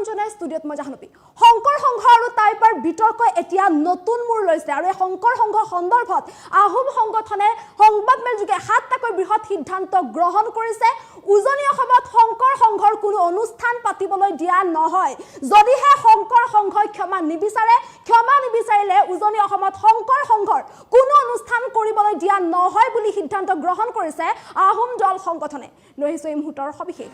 জনাই ষ্টুডিঅ'ত মই জাহ্নবী শংকৰ সংঘ আৰু টাইপাৰ বিতৰ্ক এতিয়া নতুন মূৰ লৈছে আৰু এই শংকৰ সংঘ সন্দৰ্ভত আহোম সংগঠনে সংবাদমেল যোগে 7টাকৈ বৃহৎ সিদ্ধান্ত গ্ৰহণ কৰিছে উজনি অসমত শংকৰ সংঘৰ কোনো অনুষ্ঠান পাতিবলৈ দিয়া নহয় যদিহে শংকৰ সংঘই ক্ষমা নিবিচাৰিলে উজনি অসমত শংকৰ সংঘৰ কোনো অনুষ্ঠান কৰিবলৈ দিয়া নহয় বুলি সিদ্ধান্ত গ্ৰহণ কৰিছে আহোম দল সংগঠনে লৈছে এই মুহূৰ্তৰ সবিশেষ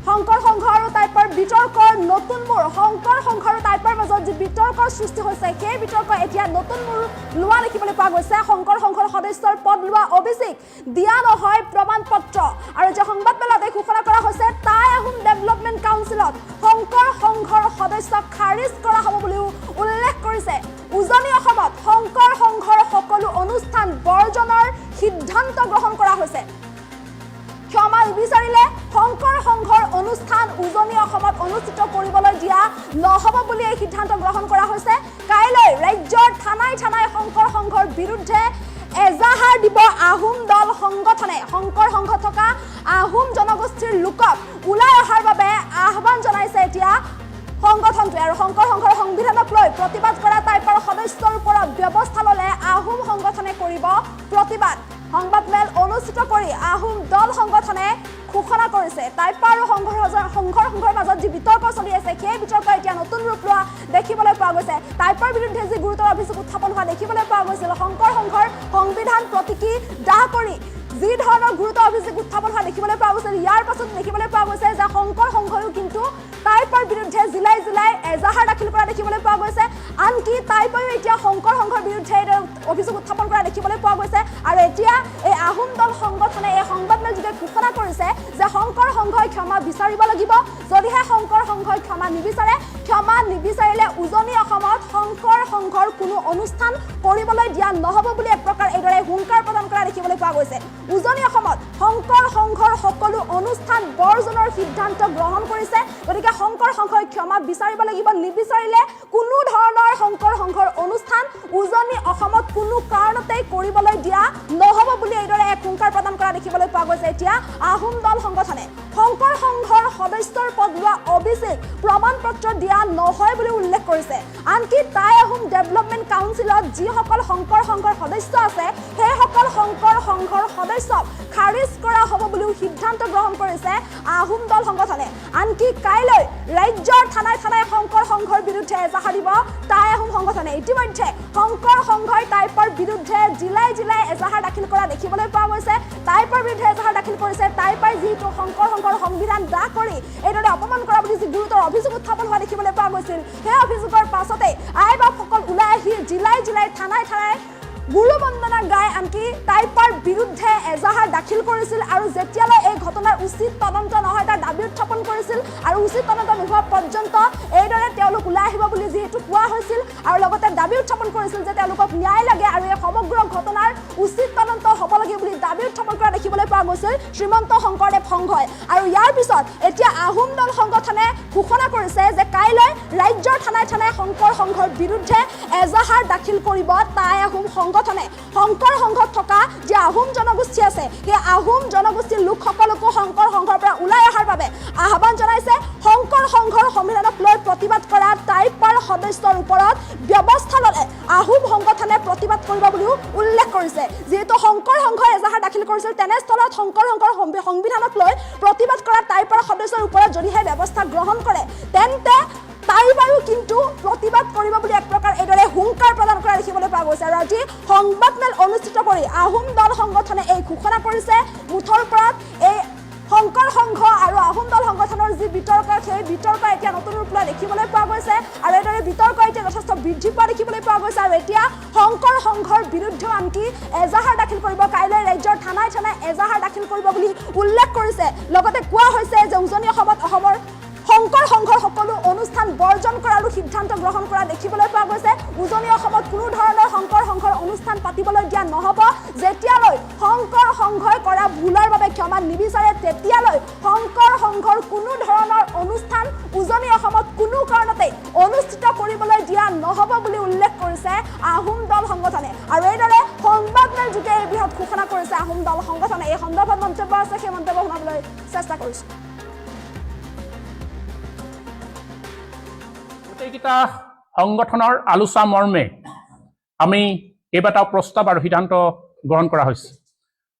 শংকৰ সংঘ আৰু টাইপাৰ বিতৰ্কৰ নতুন মূৰ শংকৰ সংঘ আৰু টাইপাৰ মাজত যি বিতৰ্কৰ সৃষ্টি হৈছে সেই বিতৰ্ক এতিয়া নতুন মূৰ লোৱা দেখিবলৈ পোৱা গৈছে শংকৰ সংঘৰ সদস্যৰ পদ লোৱা অভিযোগ দিয়া নহয় প্ৰমাণ পত্ৰ আৰু যে সংবাদমেলত ঘোষণা কৰা হৈছে টাই আহোম ডেভেলপমেণ্ট কাউন্সিলত শংকৰ সংঘৰ সদস্য খাৰিজ কৰা হ'ব বুলিও উল্লেখ কৰিছে উজনি অসমত শংকৰ সংঘৰ সকলো অনুষ্ঠান বৰ্জনৰ সিদ্ধান্ত গ্ৰহণ কৰা হৈছে ক্ষমা নিবিচাৰিলে শংকৰ সংঘৰ অনুষ্ঠান উজনি অসমত অনুষ্ঠিত কৰিবলৈ দিয়া নহ'ব বুলি এই সিদ্ধান্ত গ্ৰহণ কৰা হৈছে কাইলৈ ৰাজ্যৰ থানাই শংকৰ সংঘৰ বিৰুদ্ধে এজাহাৰ দিব আহোম দল সংগঠনে শংকৰ সংঘ থকা আহোম জনগোষ্ঠীৰ লোকক ওলাই অহাৰ বাবে আহ্বান জনাইছে এতিয়া সংগঠনটোৱে আৰু শংকৰ সংঘৰ সংবিধানক লৈ প্ৰতিবাদ কৰা টাইপাৰ সদস্যৰ ওপৰত ব্যৱস্থা ল'লে আহোম সংগঠনে কৰিব প্ৰতিবাদ সংবাদমেল অনুষ্ঠিত কৰি আহোম দল সংগঠনে ঘোষণা কৰিছে টাইপাৰ আৰু সংঘৰ মাজত যি বিতৰ্ক চলি আছে সেই বিতৰ্ক এতিয়া নতুন ৰূপ লোৱা দেখিবলৈ পোৱা গৈছে টাইপাৰ বিৰুদ্ধে যি গুৰুতৰ অভিযোগ উত্থাপন হোৱা দেখিবলৈ পোৱা গৈছিল শংকৰ সংঘৰ সংবিধান প্ৰতীকী দাহ কৰি যি ধৰণৰ গুৰুতৰ অভিযোগ উত্থাপন হোৱা দেখিবলৈ পোৱা গৈছিল ইয়াৰ পাছত দেখিবলৈ পোৱা গৈছে যে শংকৰ সংঘয়ো কিন্তু টাইপাৰ বিৰুদ্ধে জিলাই এজাহাৰ দাখিল কৰা দেখিবলৈ পোৱা গৈছে আনকি টাইপাৰো এতিয়া শংকৰ সংঘৰ বিৰুদ্ধে অভিযোগ উত্থাপন কৰা দেখিবলৈ পোৱা গৈছে আৰু এতিয়া এই আহোম দল সংগঠনে এই সংবাদমেল যোগে ঘোষণা কৰিছে যে শংকৰ সংঘই ক্ষমা বিচাৰিব লাগিব যদিহে শংকৰ সংঘই ক্ষমা নিবিচাৰিলে উজনি অসমত শংকৰ সংঘৰ কোনো অনুষ্ঠান কৰিবলৈ দিয়া নহ'ব বুলি এক প্ৰকাৰ এইদৰে হুংকাৰ প্ৰদান কৰা দেখিবলৈ পোৱা গৈছে উজনি অসমত শংকৰ সংঘৰ সকলো অনুষ্ঠান বৰ্জনৰ সিদ্ধান্ত গ্ৰহণ কৰিছে গতিকে শংকৰ সংঘই ক্ষমা বিচাৰিব লাগিব নিবিচাৰিলে কোনো ধৰণৰ শংকৰ সংঘৰ অনুষ্ঠান উজনি অসমত কোনো কাৰণতেই কৰিবলৈ দিয়া নহ'ব বুলি এইদৰে এক হুংকাৰ প্ৰদান কৰা দেখিবলৈ পোৱা গৈছে এতিয়া আহোম দল সংগঠনে শংকৰ সংঘৰ সদস্যৰ পদ লোৱা অভিযোগ প্ৰমাণ পত্ৰ দিয়া নহয় বুলি উল্লেখ কৰিছে আনকি টাই আহোম ডেভেলপমেণ্ট কাউন্সিলত যিসকল শংকৰ সংঘৰ সদস্য আছে সেইসকল শংকৰ সংঘৰ সদস্যক খাৰিজ কৰা হ'ব বুলিও সিদ্ধান্ত গ্ৰহণ কৰিছে আহোম দল সংগঠনে আনকি কাইলৈ ৰাজ্যৰ থানাই শংকৰ সংঘৰ বিৰুদ্ধে এজাহাৰ দিব টাই আহোম সংগঠনে ইতিমধ্যে শংকৰ সংঘই টাইপাৰ বিৰুদ্ধে জিলাই এজাহাৰ দাখিল কৰা দেখিবলৈ পোৱা গৈছে টাইপাৰ বিৰুদ্ধে এজাহাৰ দাখিল কৰিছে টাইপাৰ যিটো শংকৰ সংঘৰ সংবিধান দাহ কৰি এইদৰে অপমান কৰা বুলি যি গুৰুতৰ অভিযোগ উত্থাপন হোৱা দেখিবলৈ পোৱা গৈছিল সেই অভিযোগৰ পাছতে আইবাসকল ওলাই আহি জিলাই থানাই গুৰু বন্দনা গাই আনকি টাইপাৰ বিৰুদ্ধে এজাহাৰ দাখিল কৰিছিল আৰু যেতিয়ালৈ এই ঘটনাৰ উচিত তদন্ত নহয় তাৰ দাবী উত্থাপন কৰিছিল আৰু উচিত তদন্ত নোহোৱা পৰ্যন্ত এইদৰে তেওঁলোক ওলাই আহিব বুলি যিহেতু কোৱা হৈছিল আৰু লগতে দাবী উত্থাপন কৰিছিল যে তেওঁলোকক ন্যায় লাগে আৰু এই সমগ্ৰ ঘটনাৰ উচিত তদন্ত হ'ব লাগে বুলি দাবী উত্থাপন কৰা দেখিবলৈ পোৱা গৈছিল শ্ৰীমন্ত শংকৰদেৱ সংঘই আৰু ইয়াৰ পিছত এতিয়া আহোম দল সংগঠনে ঘোষণা কৰিছে যে কাইলৈ ৰাজ্যৰ থানাই শংকৰ সংঘৰ বিৰুদ্ধে এজাহাৰ দাখিল কৰিব টাই আহোম সংগঠনে শংকৰ সংঘত থকা যে আহোম জনগোষ্ঠী আছে সেই আহোম জনগোষ্ঠীৰ লোকসকলকো শংকৰ সংঘৰ পৰা ওলাই অহাৰ বাবে আহ্বান জনাইছে শংকৰ সংঘৰ সংবিধানক লৈ প্ৰতিবাদ কৰা টাইপাৰ সদস্যৰ ওপৰত ব্যৱস্থা ল'লে আহোম সংগঠনে প্ৰতিবাদ কৰিব বুলিও উল্লেখ কৰিছে যিহেতু শংকৰ সংঘই এজাহাৰ দাখিল কৰিছিল তেনেস্থলত শংকৰ সংঘৰ সংবিধানক লৈ প্ৰতিবাদ কৰা টাইপাৰ সদস্যৰ ওপৰত যদিহে ব্যৱস্থা গ্ৰহণ কৰে তেন্তে টাইপাৰো কিন্তু প্ৰতিবাদ কৰিব বুলি এক প্ৰকাৰ এইদৰে হুংকাৰ প্ৰদান কৰা দেখিবলৈ পোৱা গৈছে আৰু আজি সংবাদমেল অনুষ্ঠিত কৰি আহোম দল সংগঠনে এই ঘোষণা কৰিছে মুঠৰ ওপৰত এই শংকৰ সংঘ আৰু আহোম দল সংগঠনৰ যি বিতৰ্ক সেই বিতৰ্ক এতিয়া নতুন ৰূপ লোৱা দেখিবলৈ পোৱা গৈছে আৰু এইদৰে বিতৰ্ক এতিয়া যথেষ্ট বৃদ্ধি পোৱা দেখিবলৈ পোৱা গৈছে আৰু এতিয়া শংকৰ সংঘৰ বিৰুদ্ধেও আনকি এজাহাৰ দাখিল কৰিব কাইলৈ ৰাজ্যৰ থানাই এজাহাৰ দাখিল কৰিব বুলি উল্লেখ কৰিছে লগতে কোৱা হৈছে যে উজনি অসমত অসমৰ শংকৰ সংঘৰ সকলো অনুষ্ঠান বৰ্জন কৰাৰ সিদ্ধান্ত গ্ৰহণ কৰা দেখিবলৈ পোৱা গৈছে উজনি অসমত কোনো ধৰণৰ শংকৰ সংঘৰ অনুষ্ঠান পাতিবলৈ দিয়া নহ'ব যেতিয়ালৈ শংকৰ সংঘই কৰা ভুলৰ বাবে ক্ষমা নিবিচাৰে তেতিয়ালৈ শংকৰ সংঘৰ কোনো ধৰণৰ অনুষ্ঠান উজনি অসমত কোনো কাৰণতে অনুষ্ঠিত কৰিবলৈ দিয়া নহ'ব বুলি উল্লেখ কৰিছে আহোম দল সংগঠনে আৰু এইদৰে সংবাদমেল যোগে এই বৃহৎ ঘোষণা কৰিছে আহোম দল সংগঠনে এই সন্দৰ্ভত মন্তব্য আছে সেই মন্তব্য শুনাবলৈ চেষ্টা কৰিছোঁ গোটেইকেইটা সংগঠনৰ আলোচনা মৰ্মে আমি কেইবাটাও প্ৰস্তাৱ আৰু সিদ্ধান্ত গ্ৰহণ কৰা হৈছে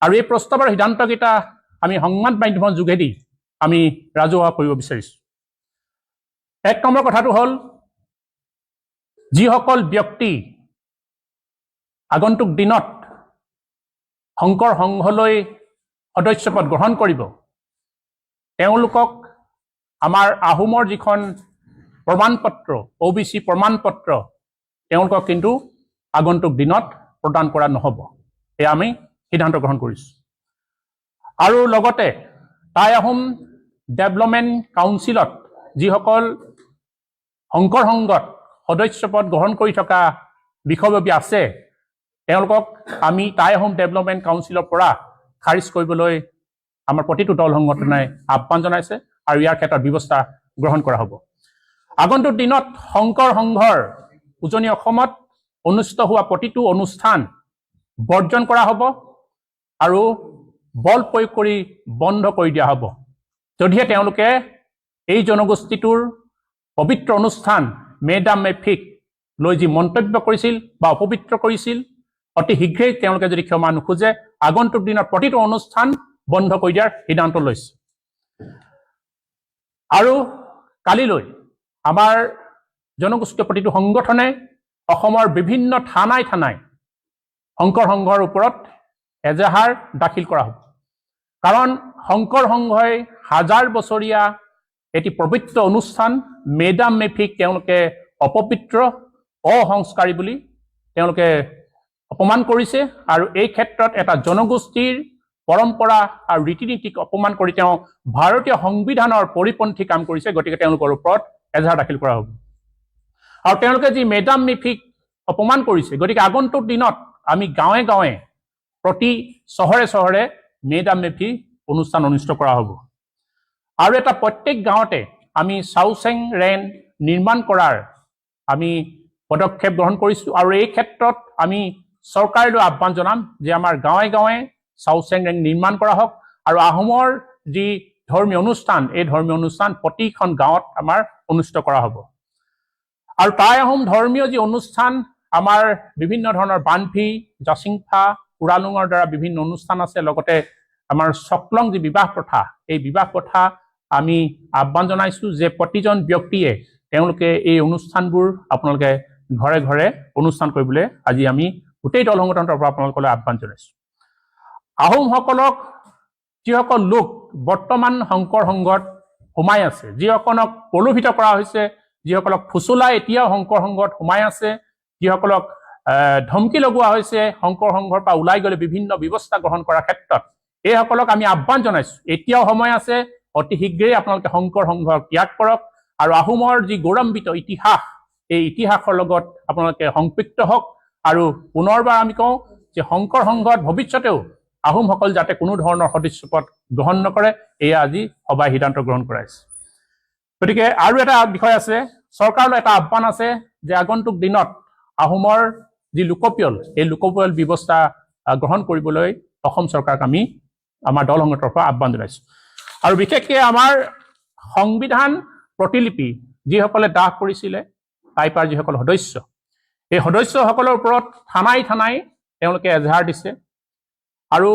আৰু এই প্ৰস্তাৱ আৰু সিদ্ধান্তকেইটা আমি সংবাদ মাধ্যমৰ যোগেদি আমি ৰাজহুৱা কৰিব বিচাৰিছোঁ। এক নম্বৰ কথাটো হ'ল যিসকল ব্যক্তি আগন্তুক দিনত শংকৰ সংঘলৈ সদস্যপদ গ্ৰহণ কৰিব তেওঁলোকক আমাৰ আহোমৰ যিখন প্ৰমাণপত্ৰ OBC প্ৰমাণপত্ৰ তেওঁলোকক কিন্তু আগন্তুক দিনত প্ৰদান কৰা নহ'ব, এয়া আমি সিদ্ধান্ত গ্ৰহণ কৰিছোঁ। আৰু লগতে টাই আহোম ডেভেলপমেণ্ট কাউন্সিলত যিসকল শংকৰ সংঘত সদস্যপদ গ্ৰহণ কৰি থকা বিষয়ববী আছে তেওঁলোকক আমি টাই আহোম ডেভেলপমেণ্ট কাউন্সিলৰ পৰা খাৰিজ কৰিবলৈ আমাৰ প্ৰতিটো দল সংগঠনে আহ্বান জনাইছে আৰু ইয়াৰ ক্ষেত্ৰত ব্যৱস্থা গ্ৰহণ কৰা হ'ব। আগন্তুক দিনত শংকৰ সংঘৰ উজনি অসমত অনুষ্ঠিত হোৱা প্ৰতিটো অনুষ্ঠান বৰ্জন কৰা হ'ব আৰু বল প্ৰয়োগ কৰি বন্ধ কৰি দিয়া হ'ব যদিহে তেওঁলোকে এই জনগোষ্ঠীটোৰ পবিত্ৰ অনুষ্ঠান মেডাম মেফিক লৈ যি মন্তব্য কৰিছিল বা অপবিত্ৰ কৰিছিল অতি শীঘ্ৰেই তেওঁলোকে যদি ক্ষমা নোখোজে আগন্তুক দিনত প্ৰতিটো অনুষ্ঠান বন্ধ কৰি দিয়াৰ সিদ্ধান্ত লৈছে। আৰু কালিলৈ আমাৰ জনগোষ্ঠীয় প্ৰতিটো সংগঠনে অসমৰ বিভিন্ন থানাই থানাই শংকৰ সংঘৰ ওপৰত এজাহাৰ দাখিল কৰা হ'ব। কাৰণ শংকৰ সংঘই হাজাৰ বছৰীয়া এটি পবিত্ৰ অনুষ্ঠান মেডাম মেফিক তেওঁলোকে অপবিত্ৰ অসংস্কাৰী বুলি তেওঁলোকে অপমান কৰিছে আৰু এই ক্ষেত্ৰত এটা জনগোষ্ঠীৰ পৰম্পৰা আৰু ৰীতি নীতিক অপমান কৰি তেওঁ ভাৰতীয় সংবিধানৰ পৰিপন্থী কাম কৰিছে, গতিকে তেওঁলোকৰ ওপৰত এজাহাৰ দাখিল কৰা হ'ব। আৰু তেওঁলোকে যি মেডাম মেফিক অপমান কৰিছে গতিকে আগন্তুক দিনত আমি গাঁৱে গাঁৱে প্ৰতি চহৰে চহৰে মেডাম মেফি অনুষ্ঠান অনুষ্ঠিত কৰা হ'ব আৰু এটা প্ৰত্যেক গাঁৱতে আমি চাউচেং ৰেন নিৰ্মাণ কৰাৰ আমি পদক্ষেপ গ্ৰহণ কৰিছোঁ আৰু এই ক্ষেত্ৰত আমি চৰকাৰলৈ আহ্বান জনাম যে আমাৰ গাঁৱে গাঁৱে চাউচেং ৰেন নিৰ্মাণ কৰা হওক আৰু আহোমৰ যি ধৰ্মীয় অনুষ্ঠান এই ধৰ্মীয় অনুষ্ঠান প্ৰতিখন গাঁৱত আমাৰ অনুষ্ঠিত কৰা হ'ব। আৰু টাই আহোম ধৰ্মীয় যি অনুষ্ঠান আমাৰ বিভিন্ন ধৰণৰ বানভি জাচিংফা কুৰালুঙৰ দ্বাৰা বিভিন্ন অনুষ্ঠান আছে, লগতে আমাৰ চকলং যি বিবাহ প্ৰথা এই বিবাহ প্ৰথা আমি আহ্বান জনাইছোঁ যে প্ৰতিজন ব্যক্তিয়ে তেওঁলোকে এই অনুষ্ঠানবোৰ আপোনালোকে ঘৰে ঘৰে অনুষ্ঠান কৰিবলৈ আজি আমি গোটেই দল সংগঠনৰ পৰা আপোনালোকলৈ আহ্বান জনাইছোঁ। আহোমসকলক যিসকল লোক বৰ্তমান শংকৰ সংঘত সোমাই আছে, যিসকলক প্ৰলোভিত কৰা হৈছে, যিসকলক ফুচুলাই এতিয়াও শংকৰ সংঘত সোমাই আছে, যিসকলক ধমকি লগোৱা হৈছে শংকৰ সংঘৰ পৰা ওলাই গ'লে বিভিন্ন ব্যৱস্থা গ্ৰহণ কৰাৰ ক্ষেত্ৰত এইসকলক আমি আহ্বান জনাইছোঁ এতিয়াও সময় আছে, অতি শীঘ্ৰেই আপোনালোকে শংকৰ সংঘক ত্যাগ কৰক আৰু আহোমৰ যি গৌৰৱান্বিত ইতিহাস এই ইতিহাসৰ লগত আপোনালোকে সংপৃক্ত হওক আৰু পুনৰবাৰ আমি কওঁ যে শংকৰ সংঘত ভৱিষ্যতেও আহোমসকল যাতে কোনো ধৰণৰ সদস্যপদ গ্ৰহণ নকৰে এয়া আজি সভাই সিদ্ধান্ত গ্ৰহণ কৰাইছে। গতিকে আৰু এটা বিষয় আছে, চৰকাৰলৈ এটা আহ্বান আছে যে আগন্তুক দিনত আহোমৰ যি লোকপিয়ল এই লোকপিয়ল ব্যৱস্থা গ্ৰহণ কৰিবলৈ অসম চৰকাৰক আমি আমাৰ দল সংগঠনৰ পৰা আহ্বান জনাইছোঁ। আৰু বিশেষকৈ আমাৰ সংবিধান প্ৰতিলিপি যিসকলে দাহ কৰিছিলে টাইপাৰ যিসকল সদস্য এই সদস্যসকলৰ ওপৰত থানাই থানাই তেওঁলোকে এজাহাৰ দিছে আৰু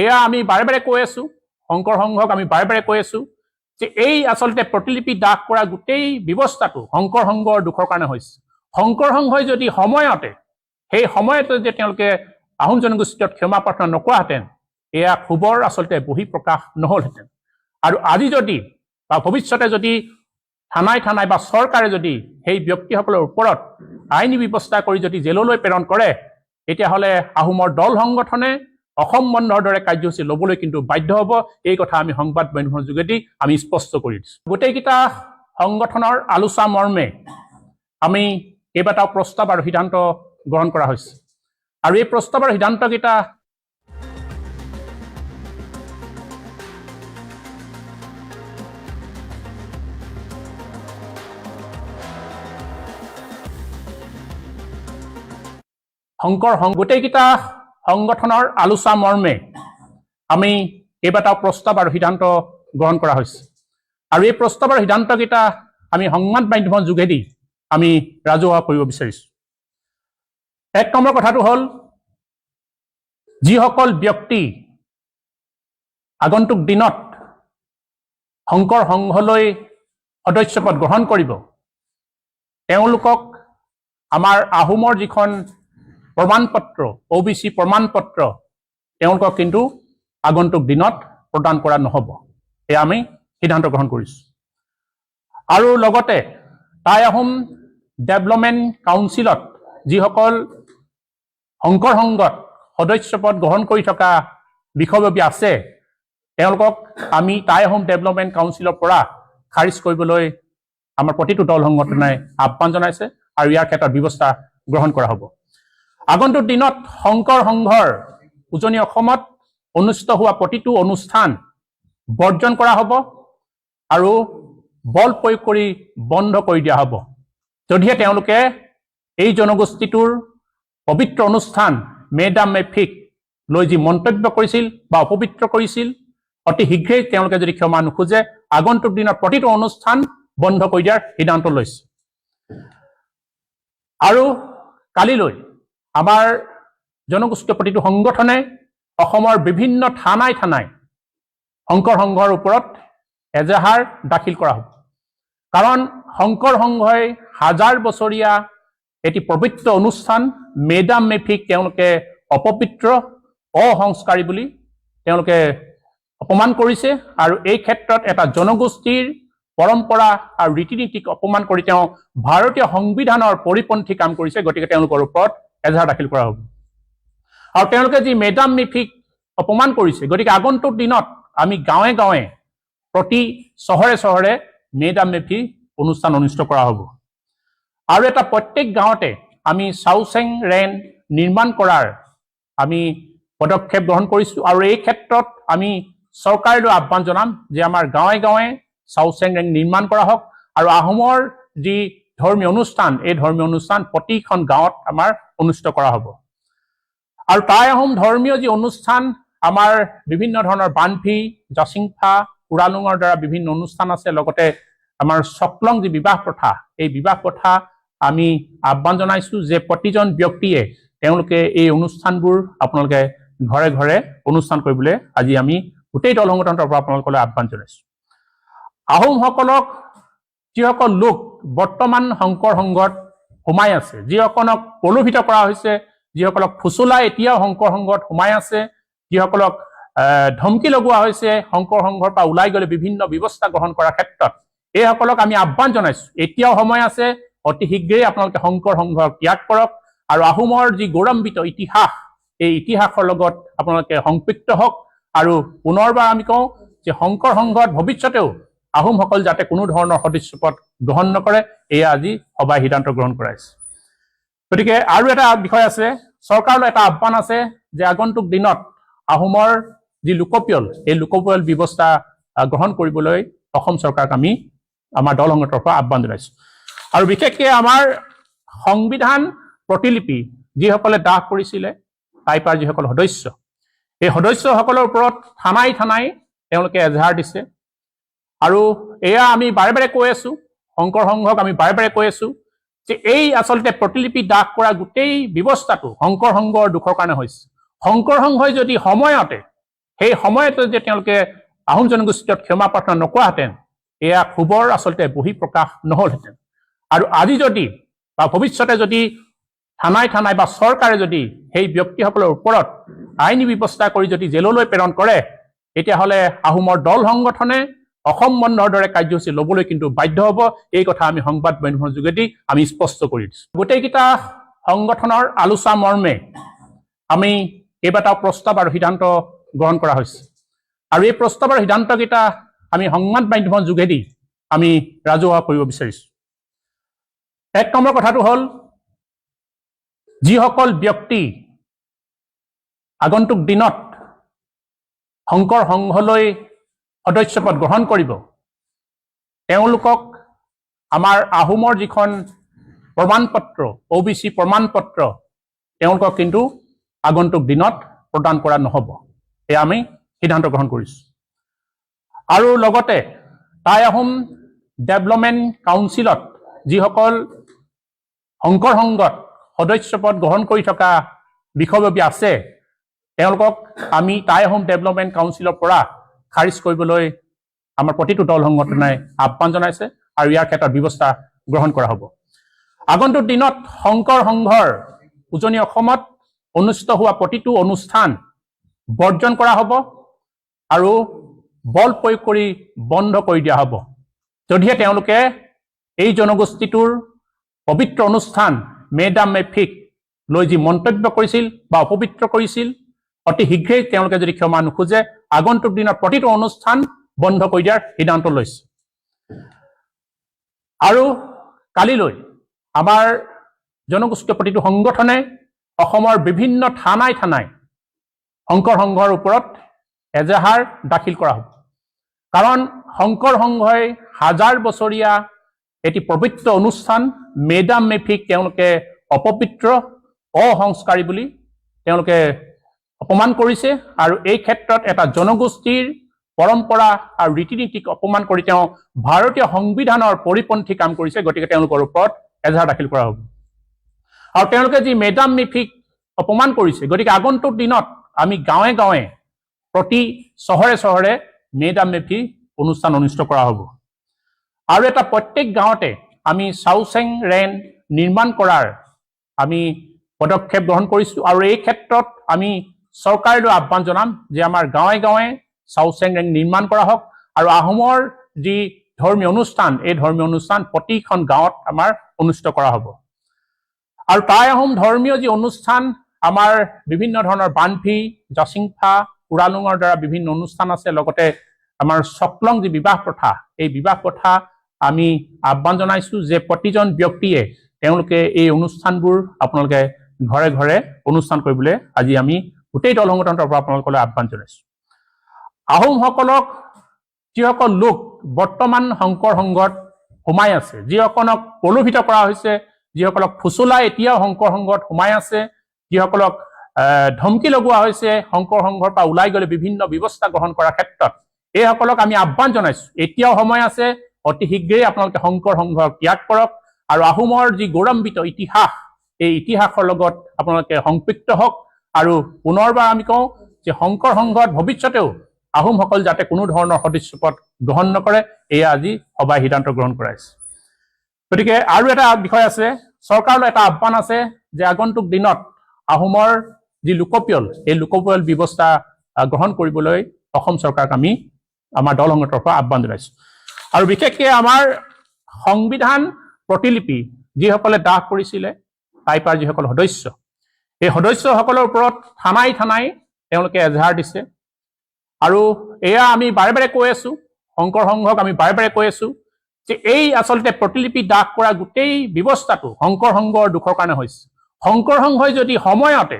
এয়া আমি বাৰে বাৰে কৈ আছোঁ, শংকৰ সংঘক আমি বাৰে বাৰে কৈ আছোঁ যে এই আচলতে প্ৰতিলিপি দাহ কৰা গোটেই ব্যৱস্থাটো শংকৰ সংঘৰ দুখৰ কাৰণে হৈছে। শংকৰ সংঘই যদি সময়তে সেই সময়তে যে তেওঁলোকে আহোম জনগোষ্ঠীত ক্ষমা প্ৰাৰ্থনা নকৰাহেঁতেন এয়া ক্ষোভৰ আচলতে বহিঃপ্ৰকাশ নহ'লহেঁতেন। আৰু আজি যদি বা ভৱিষ্যতে যদি থানাই থানাই বা চৰকাৰে যদি সেই ব্যক্তিসকলৰ ওপৰত আইনী ব্যৱস্থা কৰি যদি জেললৈ প্ৰেৰণ কৰে তেতিয়াহ'লে আহোমৰ দল সংগঠনে অসম বন্ধৰ দৰে কাৰ্যসূচী ল'বলৈ কিন্তু বাধ্য হ'ব। এই কথা আমি সংবাদ মাধ্যমৰ যোগেদি আমি স্পষ্ট কৰি দিছোঁ। গোটেইকেইটা সংগঠনৰ আলোচনা মৰ্মে আমি কেইবাটাও প্ৰস্তাৱ আৰু সিদ্ধান্ত গ্ৰহণ কৰা হৈছে আৰু এই প্ৰস্তাৱ আৰু সিদ্ধান্তকেইটা শংকৰ গোটেইকেইটা সংগঠনৰ আলোচনা মৰ্মে আমি কেইবাটাও প্ৰস্তাৱ আৰু সিদ্ধান্ত গ্ৰহণ কৰা হৈছে আৰু এই প্ৰস্তাৱ আৰু সিদ্ধান্তকেইটা আমি সংবাদ মাধ্যমৰ যোগেদি আমি ৰাজহুৱা কৰিব বিচাৰিছোঁ। 1 নম্বৰ কথাটো হ'ল যিসকল ব্যক্তি আগন্তুক দিনত শংকৰ সংঘলৈ সদস্যপদ গ্ৰহণ কৰিব তেওঁলোকক আমাৰ আহোমৰ যিখন প্ৰমাণপত্ৰ OBC প্ৰমাণপত্ৰ তেওঁলোকক কিন্তু আগন্তুক দিনত প্ৰদান কৰা নহ'ব। এয়া আমি সিদ্ধান্ত গ্ৰহণ কৰিছোঁ। আৰু লগতে টাই আহোম ডেভেলপমেণ্ট কাউন্সিলত যিসকল শংকৰ সংঘত সদস্যপদ গ্ৰহণ কৰি থকা বিষয়ববী আছে তেওঁলোকক আমি টাই আহোম ডেভেলপমেণ্ট কাউন্সিলৰ পৰা খাৰিজ কৰিবলৈ আমাৰ প্ৰতিটো দল সংগঠনে আহ্বান জনাইছে আৰু ইয়াৰ ক্ষেত্ৰত ব্যৱস্থা গ্ৰহণ কৰা হ'ব। আগন্তুক দিনত শংকৰ সংঘৰ উজনি অসমত অনুষ্ঠিত হোৱা প্ৰতিটো অনুষ্ঠান বৰ্জন কৰা হ'ব আৰু বল প্ৰয়োগ কৰি বন্ধ কৰি দিয়া হ'ব। যদিহে তেওঁলোকে এই জনগোষ্ঠীটোৰ পবিত্ৰ অনুষ্ঠান মেডাম মে ফিক লৈ যি মন্তব্য কৰিছিল বা অপবিত্ৰ কৰিছিল অতি শীঘ্ৰেই তেওঁলোকে যদি ক্ষমা নোখোজে আগন্তুক দিনত প্ৰতিটো অনুষ্ঠান বন্ধ কৰি দিয়াৰ সিদ্ধান্ত লৈছে। আৰু কালিলৈ আমাৰ জনগোষ্ঠীয় প্ৰতিটো সংগঠনে অসমৰ বিভিন্ন থানাই শংকৰ সংঘৰ ওপৰত এজাহাৰ দাখিল কৰা হ'ব। কাৰণ শংকৰ সংঘই হাজাৰ বছৰীয়া এটি পবিত্ৰ অনুষ্ঠান মেডাম মে ফিক তেওঁলোকে অপবিত্ৰ অসংস্কাৰী বুলি তেওঁলোকে অপমান কৰিছে আৰু এই ক্ষেত্ৰত এটা জনগোষ্ঠীৰ পৰম্পৰা আৰু ৰীতি নীতিক অপমান কৰি তেওঁ ভাৰতীয় সংবিধানৰ পৰিপন্থী কাম কৰিছে। গতিকে তেওঁলোকৰ ওপৰত এজাহাৰ দাখিল কৰা হ'ব। আৰু তেওঁলোকে যি মেডাম মে ফিক অপমান কৰিছে গতিকে আগন্তুক দিনত আমি গাঁৱে গাঁৱে প্ৰতি চহৰে মেডাম মে ফিক অনুষ্ঠান অনুষ্ঠিত কৰা হ'ব। আৰু এটা প্ৰত্যেক গাঁৱতে আমি চাউচেং ৰেন নিৰ্মাণ কৰাৰ আমি পদক্ষেপ গ্ৰহণ কৰিছোঁ আৰু এই ক্ষেত্ৰত আমি চৰকাৰলৈ আহ্বান জনাম যে আমাৰ গাঁৱে গাঁৱে চাউচেং ৰেন নিৰ্মাণ কৰা হওক আৰু আহোমৰ যি ধৰ্মীয় অনুষ্ঠান এই ধৰ্মীয় অনুষ্ঠান প্ৰতিখন গাঁৱত আমাৰ অনুষ্ঠিত কৰা হ'ব। আৰু টাই আহোম ধৰ্মীয় যি অনুষ্ঠান আমাৰ বিভিন্ন ধৰণৰ বানফি জাচিংফা কুৰালুঙৰ দ্বাৰা বিভিন্ন অনুষ্ঠান আছে। লগতে আমাৰ চকলং যি বিবাহ প্ৰথা এই বিবাহ প্ৰথা আমি আহ্বান জনাইছোঁ যে প্ৰতিজন ব্যক্তিয়ে তেওঁলোকে এই অনুষ্ঠানবোৰ আপোনালোকে ঘৰে ঘৰে অনুষ্ঠান কৰিবলৈ আজি আমি গোটেই দল সংগঠনৰ পৰা আপোনালোকলৈ আহ্বান জনাইছোঁ। আহোমসকলক যিসকল লোক বৰ্তমান শংকৰ সংঘত সোমাই আছে যিসকলক প্ৰলোভিত কৰা হৈছে যিসকলক ফুচুলাই এতিয়াও শংকৰ সংঘত সোমাই আছে যিসকলক ধমকি লগোৱা হৈছে শংকৰ সংঘৰ পৰা ওলাই গ'লে বিভিন্ন ব্যৱস্থা গ্ৰহণ কৰাৰ ক্ষেত্ৰত এইসকলক আমি আহ্বান জনাইছোঁ এতিয়াও সময় আছে অতি শীঘ্ৰেই আপোনালোকে শংকৰ সংঘক ত্যাগ কৰক আৰু আহোমৰ যি গৌৰৱান্বিত ইতিহাস এই ইতিহাসৰ লগত আপোনালোকে সংপৃক্ত হওক আৰু পুনৰবাৰ আমি কওঁ যে শংকৰ সংঘত ভৱিষ্যতেও আহোমসকল যাতে কোনো ধৰণৰ সদস্যপদ গ্ৰহণ নকৰে এয়া আজি সভাই সিদ্ধান্ত গ্ৰহণ কৰাইছে। গতিকে আৰু এটা বিষয় আছে চৰকাৰলৈ এটা আহ্বান আছে যে আগন্তুক দিনত আহোমৰ যি লোকপিয়ল এই লোকপিয়ল ব্যৱস্থা গ্ৰহণ কৰিবলৈ অসম চৰকাৰক আমি আমাৰ দল সংগঠনৰ পৰা আহ্বান জনাইছোঁ। আৰু বিশেষকৈ আমাৰ সংবিধান প্ৰতিলিপি যিসকলে দাহ কৰিছিলে টাইপাৰ যিসকল সদস্য এই সদস্যসকলৰ ওপৰত থানাই তেওঁলোকে এজাহাৰ দিছে। আৰু এয়া আমি বাৰে বাৰে কৈ আছোঁ শংকৰ সংঘক আমি বাৰে বাৰে কৈ আছোঁ যে এই আচলতে প্ৰতিলিপি দাহ কৰা গোটেই ব্যৱস্থাটো শংকৰ সংঘৰ দুখৰ কাৰণে হৈছে। শংকৰ সংঘই যদি সেই সময়তে যে তেওঁলোকে আহোম জনগোষ্ঠীত ক্ষমা প্ৰাৰ্থনা নকৰাহেঁতেন এয়া ক্ষোভৰ আচলতে বহিঃপ্ৰকাশ নহ'লহেঁতেন। আৰু আজি যদি বা ভৱিষ্যতে যদি থানাই বা চৰকাৰে যদি সেই ব্যক্তিসকলৰ ওপৰত আইনী ব্যৱস্থা কৰি যদি জেললৈ প্ৰেৰণ কৰে তেতিয়াহ'লে আহোমৰ দল সংগঠনে অসম বন্ধৰ দৰে কাৰ্যসূচী ল'বলৈ কিন্তু বাধ্য হ'ব। এই কথা আমি সংবাদ মাধ্যমৰ যোগেদি আমি স্পষ্ট কৰি দিছোঁ। গোটেইকেইটা সংগঠনৰ আলোচনা মৰ্মে আমি কেইবাটাও প্ৰস্তাৱ আৰু সিদ্ধান্ত গ্ৰহণ কৰা হৈছে আৰু এই প্ৰস্তাৱ আৰু সিদ্ধান্তকেইটা আমি সংবাদ মাধ্যমৰ যোগেদি আমি ৰাজহুৱা কৰিব বিচাৰিছোঁ। 1 নম্বৰ কথাটো হ'ল যিসকল ব্যক্তি আগন্তুক দিনত শংকৰ সংঘলৈ সদস্যপদ গ্ৰহণ কৰিব তেওঁলোকক আমাৰ আহোমৰ যিখন প্ৰমাণপত্ৰ OBC প্ৰমাণপত্ৰ তেওঁলোকক কিন্তু আগন্তুক দিনত প্ৰদান কৰা নহ'ব। এয়া আমি সিদ্ধান্ত গ্ৰহণ কৰিছোঁ। আৰু লগতে টাই আহোম ডেভেলপমেণ্ট কাউন্সিলত যিসকল শংকৰ সংঘত সদস্য পদ গ্ৰহণ কৰি থকা বিষয়ববী আছে তেওঁলোকক আমি টাই আহোম ডেভেলপমেণ্ট কাউন্সিলৰ পৰা খাৰিজ কৰিবলৈ আমাৰ প্ৰতিটো দল সংগঠনে আহ্বান জনাইছে আৰু ইয়াৰ ক্ষেত্ৰত ব্যৱস্থা গ্ৰহণ কৰা হ'ব। আগন্তুক দিনত শংকৰ সংঘৰ উজনি অসমত অনুষ্ঠিত হোৱা প্ৰতিটো অনুষ্ঠান বৰ্জন কৰা হ'ব আৰু বল প্ৰয়োগ কৰি বন্ধ কৰি দিয়া হ'ব। যদিহে তেওঁলোকে এই জনগোষ্ঠীটোৰ পবিত্ৰ অনুষ্ঠান মে ডাম মে ফিক লৈ যি মন্তব্য কৰিছিল বা অপবিত্ৰ কৰিছিল, অতি শীঘ্ৰেই তেওঁলোকে যদি ক্ষমা নোখোজে আগন্তুক দিনত প্ৰতিটো অনুষ্ঠান বন্ধ কৰি দিয়াৰ সিদ্ধান্ত লৈছে। আৰু কালিলৈ আমাৰ জনগোষ্ঠীয় প্ৰতিটো সংগঠনে অসমৰ বিভিন্ন থানাই থানাই শংকৰ সংঘৰ ওপৰত এজাহাৰ দাখিল কৰা হ'ব। কাৰণ শংকৰ সংঘই হাজাৰ বছৰীয়া এটি পবিত্ৰ অনুষ্ঠান মে ডাম মে ফিক তেওঁলোকে অপবিত্ৰ অসংস্কাৰী বুলি তেওঁলোকে অপমান কৰিছে আৰু এই ক্ষেত্ৰত এটা জনগোষ্ঠীৰ পৰম্পৰা আৰু ৰীতি নীতিক অপমান কৰি তেওঁ ভাৰতীয় সংবিধানৰ পৰিপন্থী কাম কৰিছে। গতিকে তেওঁলোকৰ ওপৰত এজাহাৰ দাখিল কৰা হ'ব। আৰু তেওঁলোকে যি মে ডাম মে ফিক অপমান কৰিছে, গতিকে আগন্তুক দিনত আমি গাঁৱে গাঁৱে প্ৰতি চহৰে চহৰে মে ডাম মে ফিক অনুষ্ঠান অনুষ্ঠিত কৰা হ'ব। আৰু এটা প্ৰত্যেক গাঁৱতে আমি চাউচেং ৰেন নিৰ্মাণ কৰাৰ আমি পদক্ষেপ গ্ৰহণ কৰিছোঁ আৰু এই ক্ষেত্ৰত আমি চৰকাৰলৈ আহ্বান জনাম যে আমাৰ গাঁৱে গাঁৱে চাউচেং ৰেন নিৰ্মাণ কৰা হওক আৰু আহোমৰ যি ধৰ্মীয় অনুষ্ঠান এই ধৰ্মীয় অনুষ্ঠান প্ৰতিখন গাঁৱত আমাৰ অনুষ্ঠিত কৰা হ'ব। আৰু টাই আহোম ধৰ্মীয় যি অনুষ্ঠান আমাৰ বিভিন্ন ধৰণৰ বানফি, জাচিংফা, কুৰালুঙৰ দ্বাৰা বিভিন্ন অনুষ্ঠান আছে, লগতে আমাৰ চকলং যি বিবাহ প্ৰথা এই বিবাহ প্ৰথা আমি আহ্বান জনাইছোঁ যে প্ৰতিজন ব্যক্তিয়ে তেওঁলোকে এই অনুষ্ঠানবোৰ আপোনালোকে ঘৰে ঘৰে অনুষ্ঠান কৰিবলৈ আজি আমি গোটেই দল সংগঠনৰ পৰা আপোনালোকলৈ আহ্বান জনাইছোঁ। আহোমসকলক যিসকল লোক বৰ্তমান শংকৰ সংঘত সোমাই আছে, যিসকলক প্ৰলোভিত কৰা হৈছে, যিসকলক ফুচুলাই এতিয়াও শংকৰ সংঘত সোমাই আছে, যিসকলক ধমকি লগোৱা হৈছে শংকৰ সংঘৰ পৰা ওলাই গ'লে বিভিন্ন ব্যৱস্থা গ্ৰহণ কৰাৰ ক্ষেত্ৰত, এইসকলক আমি আহ্বান জনাইছোঁ এতিয়াও সময় আছে, অতি শীঘ্ৰেই আপোনালোকে শংকৰ সংঘক ত্যাগ কৰক আৰু আহোমৰ যি গৌৰৱান্বিত ইতিহাস এই ইতিহাসৰ লগত আপোনালোকে সংপৃক্ত হওক। আৰু পুনৰবাৰ আমি কওঁ যে শংকৰ সংঘত ভৱিষ্যতেও আহোমসকল যাতে কোনো ধৰণৰ সদস্যপদ গ্ৰহণ নকৰে, এয়া আজি সভাই সিদ্ধান্ত গ্ৰহণ কৰাইছে। গতিকে আৰু এটা বিষয় আছে, চৰকাৰলৈ এটা আহ্বান আছে যে আগন্তুক দিনত আহোমৰ যি লোকপিয়ল এই লোকপিয়ল ব্যৱস্থা গ্ৰহণ কৰিবলৈ অসম চৰকাৰক আমি আমাৰ দল সংগঠনৰ পৰা আহ্বান জনাইছোঁ। আৰু বিশেষকৈ আমাৰ সংবিধান প্ৰতিলিপি যিসকলে দাহ কৰিছিলে টাইপাৰ যিসকল সদস্য, এই সদস্যসকলৰ ওপৰত থানাই থানাই তেওঁলোকে এজাহাৰ দিছে। আৰু এয়া আমি বাৰে বাৰে কৈ আছোঁ, শংকৰ সংঘক আমি বাৰে বাৰে কৈ আছোঁ যে এই আচলতে প্ৰতিলিপি দাহ কৰা গোটেই ব্যৱস্থাটো শংকৰ সংঘৰ দুখৰ কাৰণে হৈছে। শংকৰ সংঘই যদি সময়তে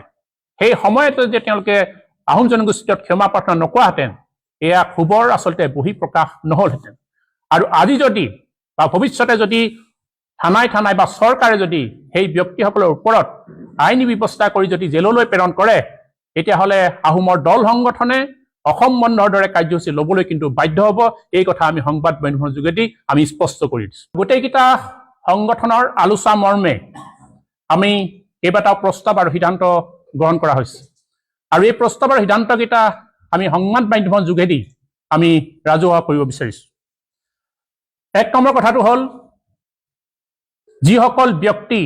সেই সময়তে যে তেওঁলোকে আহোম জনগোষ্ঠীত ক্ষমা প্ৰাৰ্থনা নকৰাহেঁতেন, এয়া ক্ষোভৰ আচলতে বহিঃপ্ৰকাশ নহ'লহেঁতেন। আৰু আজি যদি বা ভৱিষ্যতে যদি থানাই থানাই বা চৰকাৰে যদি সেই ব্যক্তিসকলৰ ওপৰত আইনী ব্যৱস্থা কৰি যদি জেললৈ প্ৰেৰণ কৰে, তেতিয়াহ'লে আহোমৰ দল সংগঠনে অসম বন্ধৰ দৰে কাৰ্যসূচী ল'বলৈ কিন্তু বাধ্য হ'ব। এই কথা আমি সংবাদ মাধ্যমৰ যোগেদি আমি স্পষ্ট কৰি দিছোঁ। গোটেইকেইটা সংগঠনৰ আলোচনা মৰ্মে আমি কেইবাটাও প্ৰস্তাৱ আৰু সিদ্ধান্ত গ্ৰহণ কৰা হৈছে আৰু এই প্ৰস্তাৱ আৰু সিদ্ধান্তকেইটা আমি সংবাদ মাধ্যমৰ যোগেদি আমি ৰাজহুৱা কৰিব বিচাৰিছোঁ। এক নম্বৰ কথাটো হ'ল যিসকল ব্যক্তি